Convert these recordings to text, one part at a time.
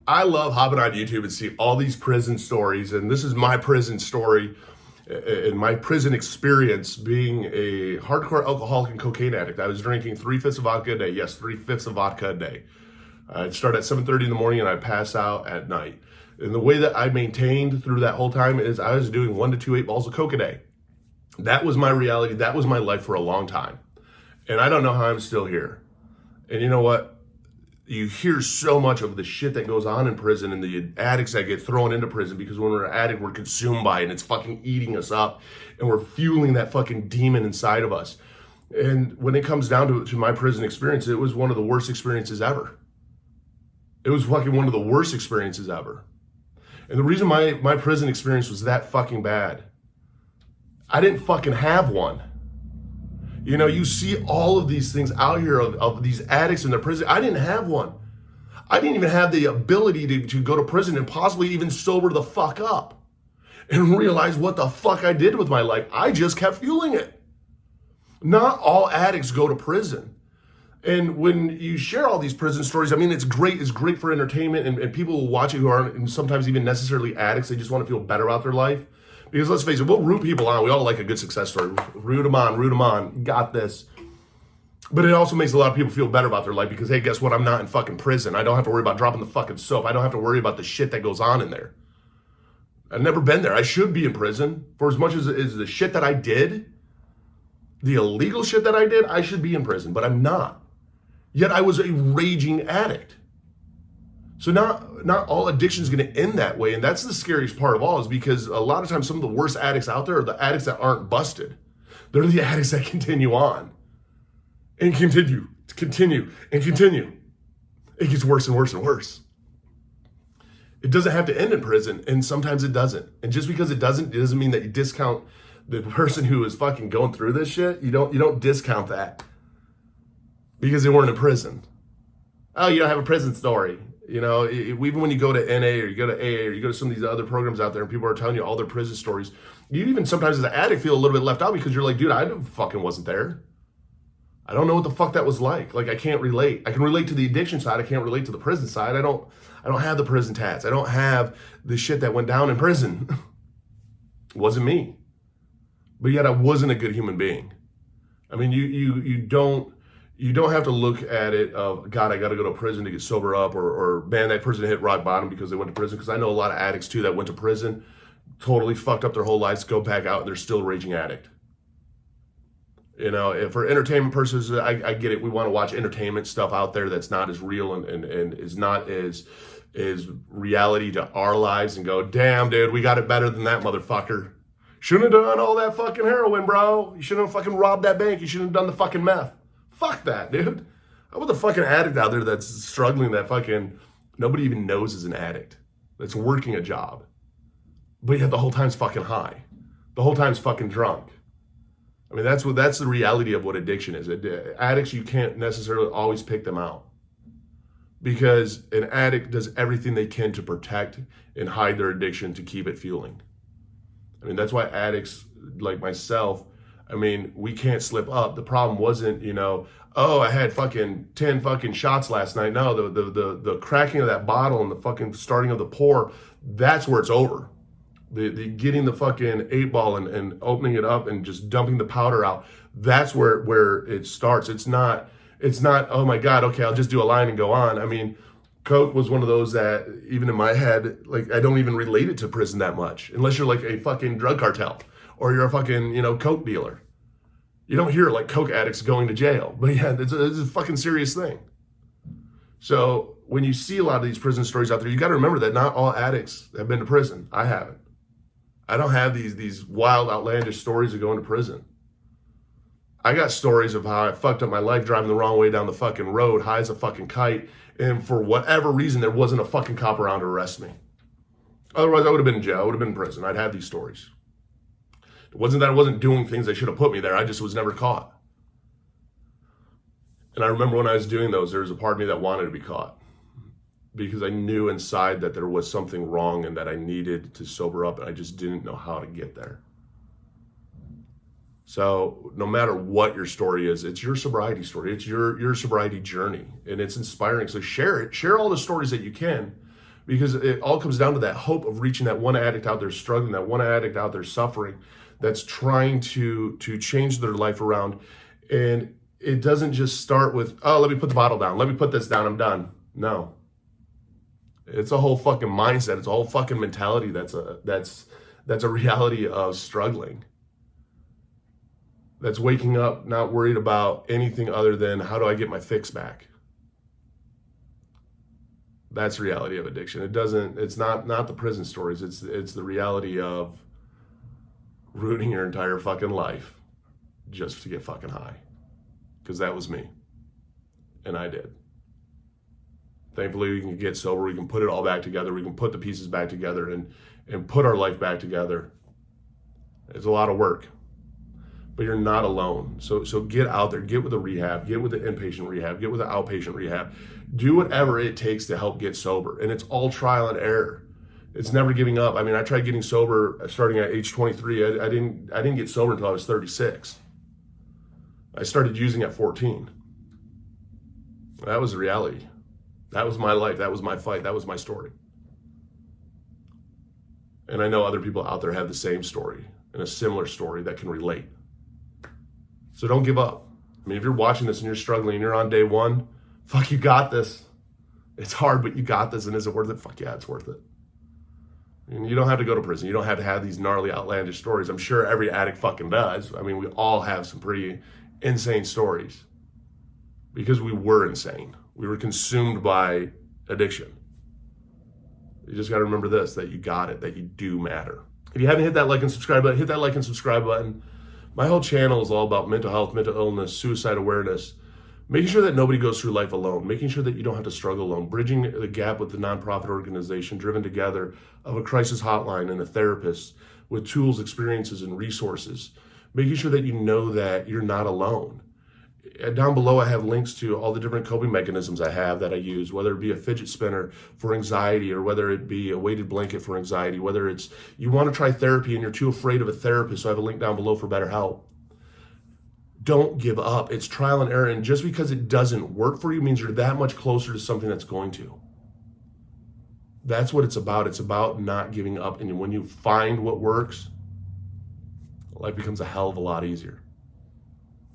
I love hopping on YouTube and see all these prison stories, and this is my prison story and my prison experience being a hardcore alcoholic and cocaine addict. I was drinking 3/5 of vodka a day. Yes, 3/5 of vodka a day. I'd start at 7:30 in the morning and I'd pass out at night. And the way that I maintained through that whole time is I was doing 1 to 2 8-balls of coke a day. That was my reality. That was my life for a long time. And I don't know how I'm still here. And you know what? You hear so much of the shit that goes on in prison and the addicts that get thrown into prison, because when we're an addict, we're consumed by it and it's fucking eating us up and we're fueling that fucking demon inside of us. And when it comes down to my prison experience, it was one of the worst experiences ever. It was fucking one of the worst experiences ever. And the reason my prison experience was that fucking bad, I didn't fucking have one. You know, you see all of these things out here of these addicts in their prison. I didn't have one. I didn't even have the ability to go to prison and possibly even sober the fuck up and realize what the fuck I did with my life. I just kept fueling it. Not all addicts go to prison. And when you share all these prison stories, I mean, it's great. It's great for entertainment, and people will watch it who aren't sometimes even necessarily addicts. They just want to feel better about their life. Because let's face it, we'll root people on. We all like a good success story. Root them on, got this. But it also makes a lot of people feel better about their life because, hey, guess what? I'm not in fucking prison. I don't have to worry about dropping the fucking soap. I don't have to worry about the shit that goes on in there. I've never been there. I should be in prison. For as much as the shit that I did, the illegal shit that I did, I should be in prison, but I'm not. Yet I was a raging addict. So not all addiction is going to end that way. And that's the scariest part of all, is because a lot of times some of the worst addicts out there are the addicts that aren't busted. They're the addicts that continue on and continue and continue. It gets worse and worse and worse. It doesn't have to end in prison, and sometimes it doesn't. And just because it doesn't mean that you discount the person who is fucking going through this shit. You don't discount that because they weren't in prison. Oh, you don't have a prison story. You know, even when you go to NA or you go to AA or you go to some of these other programs out there and people are telling you all their prison stories, you even sometimes as an addict feel a little bit left out because you're like, dude, I fucking wasn't there. I don't know what the fuck that was like. Like, I can't relate. I can relate to the addiction side. I can't relate to the prison side. I don't have the prison tats. I don't have the shit that went down in prison. It wasn't me. But yet I wasn't a good human being. I mean, you don't have to look at it of, God, I got to go to prison to get sober up, or man, that person hit rock bottom because they went to prison. Because I know a lot of addicts too that went to prison, totally fucked up their whole lives, go back out, and they're still a raging addict. You know, for entertainment purposes, I get it. We want to watch entertainment stuff out there that's not as real and is not as reality to our lives and go, damn, dude, we got it better than that motherfucker. Shouldn't have done all that fucking heroin, bro. You shouldn't have fucking robbed that bank. You shouldn't have done the fucking meth. Fuck that, dude. How about the fucking addict out there that's struggling, that fucking nobody even knows is an addict, that's working a job, but yet the whole time's fucking high. The whole time's fucking drunk. I mean, that's the reality of what addiction is. Addicts, you can't necessarily always pick them out because an addict does everything they can to protect and hide their addiction to keep it fueling. I mean, that's why addicts like myself, I mean, we can't slip up. The problem wasn't, oh, I had fucking 10 fucking shots last night. No, the cracking of that bottle and the fucking starting of the pour, that's where it's over. The getting the fucking 8-ball and opening it up and just dumping the powder out, that's where it starts. It's not, oh my God, okay, I'll just do a line and go on. I mean, Coke was one of those that, even in my head, like, I don't even relate it to prison that much, unless you're like a fucking drug cartel or you're a fucking, Coke dealer. You don't hear like Coke addicts going to jail, but yeah, it's a fucking serious thing. So when you see a lot of these prison stories out there, you got to remember that not all addicts have been to prison. I haven't. I don't have these wild, outlandish stories of going to prison. I got stories of how I fucked up my life driving the wrong way down the fucking road, high as a fucking kite, and for whatever reason, there wasn't a fucking cop around to arrest me. Otherwise, I would have been in jail. I would have been in prison. I'd have these stories. It wasn't that I wasn't doing things they should have put me there. I just was never caught. And I remember when I was doing those, there was a part of me that wanted to be caught because I knew inside that there was something wrong and that I needed to sober up, and I just didn't know how to get there. So no matter what your story is, it's your sobriety story. It's your sobriety journey, and it's inspiring. So share it. Share all the stories that you can, because it all comes down to that hope of reaching that one addict out there struggling, that one addict out there suffering, that's trying to change their life around. And it doesn't just start with, oh, let me put the bottle down, let me put this down, I'm done. No. It's a whole fucking mindset. It's a whole fucking mentality. That's a reality of struggling. That's waking up not worried about anything other than how do I get my fix back. That's the reality of addiction. It's not the prison stories. It's the reality of ruining your entire fucking life just to get fucking high. Because that was me. And I did. Thankfully, we can get sober. We can put it all back together. We can put the pieces back together and put our life back together. It's a lot of work, but you're not alone. So get out there, get with the rehab, get with the inpatient rehab, get with the outpatient rehab. Do whatever it takes to help get sober. And it's all trial and error. It's never giving up. I mean, I tried getting sober starting at age 23. I didn't get sober until I was 36. I started using at 14. That was the reality. That was my life. That was my fight. That was my story. And I know other people out there have the same story and a similar story that can relate. So don't give up. I mean, if you're watching this and you're struggling and you're on day one, fuck, you got this. It's hard, but you got this. And is it worth it? Fuck yeah, it's worth it. And you don't have to go to prison. You don't have to have these gnarly, outlandish stories. I'm sure every addict fucking does. I mean, we all have some pretty insane stories because we were insane. We were consumed by addiction. You just got to remember this, that you got it, that you do matter. If you haven't hit that like and subscribe button, hit that like and subscribe button. My whole channel is all about mental health, mental illness, suicide awareness, making sure that nobody goes through life alone, making sure that you don't have to struggle alone, bridging the gap with the nonprofit organization driven together of a crisis hotline and a therapist with tools, experiences, and resources, making sure that you know that you're not alone. Down below, I have links to all the different coping mechanisms I have that I use, whether it be a fidget spinner for anxiety or whether it be a weighted blanket for anxiety, whether it's you want to try therapy and you're too afraid of a therapist, so I have a link down below for BetterHelp. Don't give up. It's trial and error, and just because it doesn't work for you means you're that much closer to something that's going to. That's what it's about. It's about not giving up, and when you find what works, life becomes a hell of a lot easier.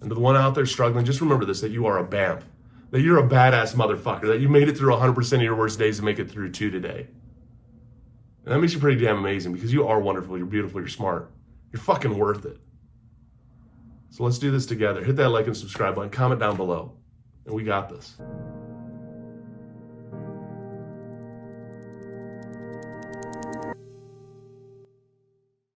And to the one out there struggling, just remember this, that you are a BAMF, that you're a badass motherfucker, that you made it through 100% of your worst days to make it through 2 today. And that makes you pretty damn amazing because you are wonderful, you're beautiful, you're smart. You're fucking worth it. So let's do this together. Hit that like and subscribe button, comment down below, and we got this.